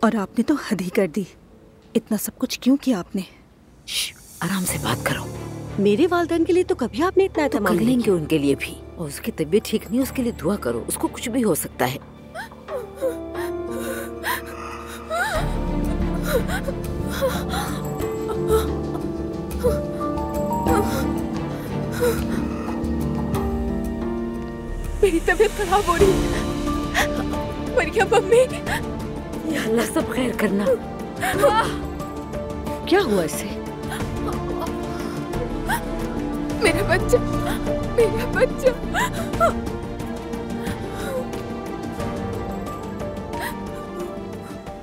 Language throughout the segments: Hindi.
और आपने तो हद ही कर दी। इतना सब कुछ क्यों किया आपने? आराम से बात करो। मेरे वालिदैन के लिए तो कभी आपने इतना एहतमाम कर नहीं लेंगे किया। उनके लिए भी। और उसकी तबीयत ठीक नहीं, उसके लिए दुआ करो। उसको कुछ भी हो सकता है। मेरी तबीयत खराब हो रही है। मरियम मम्मी, या अल्लाह सब खैर करना। क्या हुआ इससे? मेरा बच्चा, मेरा बच्चा।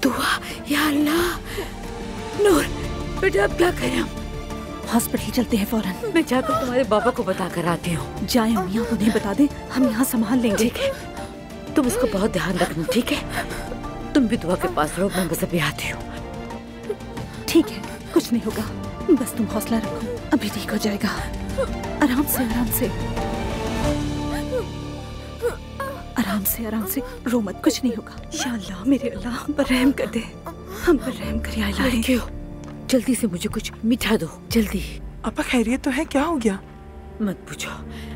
दुआ, या अल्लाह। नूर बेटा, अब क्या करें हम? हॉस्पिटल चलते हैं फौरन। मैं जाकर तुम्हारे बाबा को बता कर आती हूँ। जाए अम्मी, आप उन्हें बता दें, हम यहाँ संभाल लेंगे। ठीक है, तुम उसको बहुत ध्यान रखना, ठीक है? तुम भी दुआ के पास रहो, मैं बस अभी आती हूँ। ठीक है, कुछ नहीं होगा, बस तुम हौसला रखो, अभी ठीक हो जाएगा। आराम से, आराम से, आराम से, आराम से, रो मत, कुछ नहीं होगा। या अल्लाह, मेरे अल्लाह, हम पर रहम कर दे, हम पर रहम कर या इलाही। क्यों? जल्दी से मुझे कुछ मीठा दो, जल्दी। अपा खैरियत तो है? क्या हो गया? मत पूछो,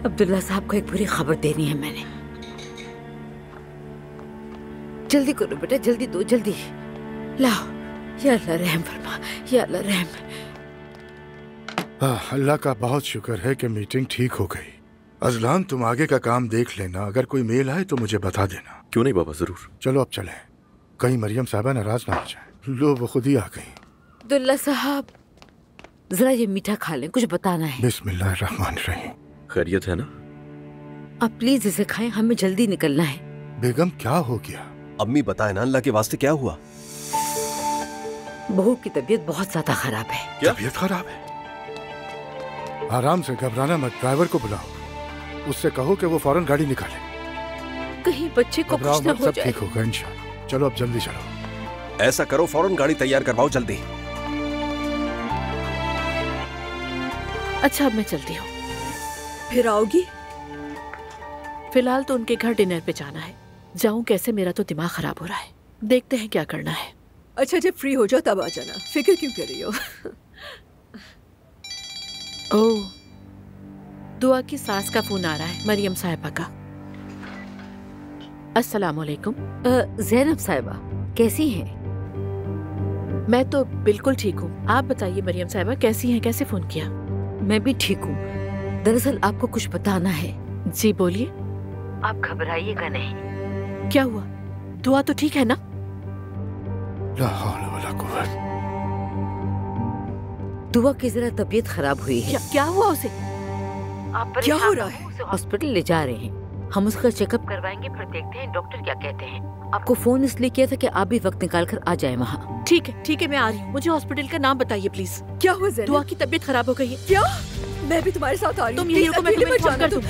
अब्दुल्ला साहब को एक बुरी खबर देनी है मैंने। जल्दी करो बेटा, जल्दी दो, जल्दी लाओ। या अल्लाह रहम फरमा, या अल्लाह रहम। अल्लाह का बहुत शुक्र है कि मीटिंग ठीक हो गई। अजलान, तुम आगे का काम देख लेना, अगर कोई मेल आए तो मुझे बता देना। क्यों नहीं बाबा, जरूर। चलो अब चलें, कहीं मरियम साहबा नाराज ना हो जाए। लो, वो खुद ही आ गई। अब्दुल्ला साहब, जरा ये मीठा खा लें, कुछ बताना है। बिस्मिल्लाहिर्रहमानिर्रहीम। खैरियत है ना? आप प्लीज इसे खाएं, हमें जल्दी निकलना है। बेगम, क्या हो गया? अम्मी बताए ना, अल्लाह के वास्ते क्या हुआ? बहू की तबीयत बहुत ज्यादा खराब है। तबीयत खराब है? आराम से, घबराना मत। ड्राइवर को बुलाओ, उससे कहो कि वो फौरन गाड़ी निकाले। कहीं बच्चे को कुछ ना हो सब जाए। ठीक होगा इंशाल्लाह। चलो अब जल्दी चलो। ऐसा करो, फौरन गाड़ी तैयार करवाओ, जल्दी। अच्छा, अब मैं चलती हूँ। फिर आओगी? फिलहाल तो उनके घर डिनर पे जाना है। जाऊं कैसे? मेरा तो दिमाग खराब हो रहा है। देखते हैं क्या करना है। अच्छा, जब फ्री हो जाओ तब आ जाना, फिक्र क्यों कर रही हो? ओह, दुआ की सास का फोन आ रहा है, मरियम साहिबा का। अस्सलाम वालेकुम। ज़ैनब साहिबा कैसी हैं? मैं तो बिल्कुल ठीक हूँ। आप बताइए मरियम साहिबा कैसी हैं? कैसे फोन किया? मैं भी ठीक हूँ। दरअसल आपको कुछ बताना है। जी बोलिए। आप घबराइएगा नहीं। क्या हुआ? दुआ तो ठीक है ना? ला हौला वला कुव्वत। दुआ की जरा तबीयत खराब हुई है। क्या हुआ उसे? आप क्या हो रहा है? उसे हॉस्पिटल ले जा रहे हैं। हम उसका चेकअप करवाएंगे, फिर देखते हैं डॉक्टर क्या कहते हैं। आपको फोन इसलिए किया था कि आप भी वक्त निकाल कर आ जाए वहाँ। ठीक है, मैं आ रही हूँ। मुझे हॉस्पिटल का नाम बताइए प्लीज। क्या हुआ ज़ैनब? दुआ की तबीयत खराब हो गई है। क्या? मैं भी तुम्हारे साथ आ रही हूँ। तुम यही रुको, मैं तुम्हें मत फोन जाना कर दूँ।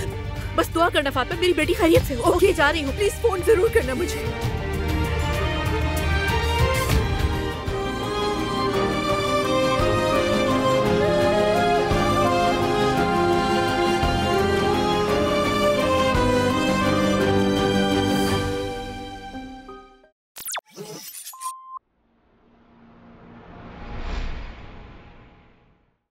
बस दुआ करना फातिमा, मेरी बेटी खैरियत से हो। ओके, जा रही हूँ। प्लीज फोन जरूर करना मुझे।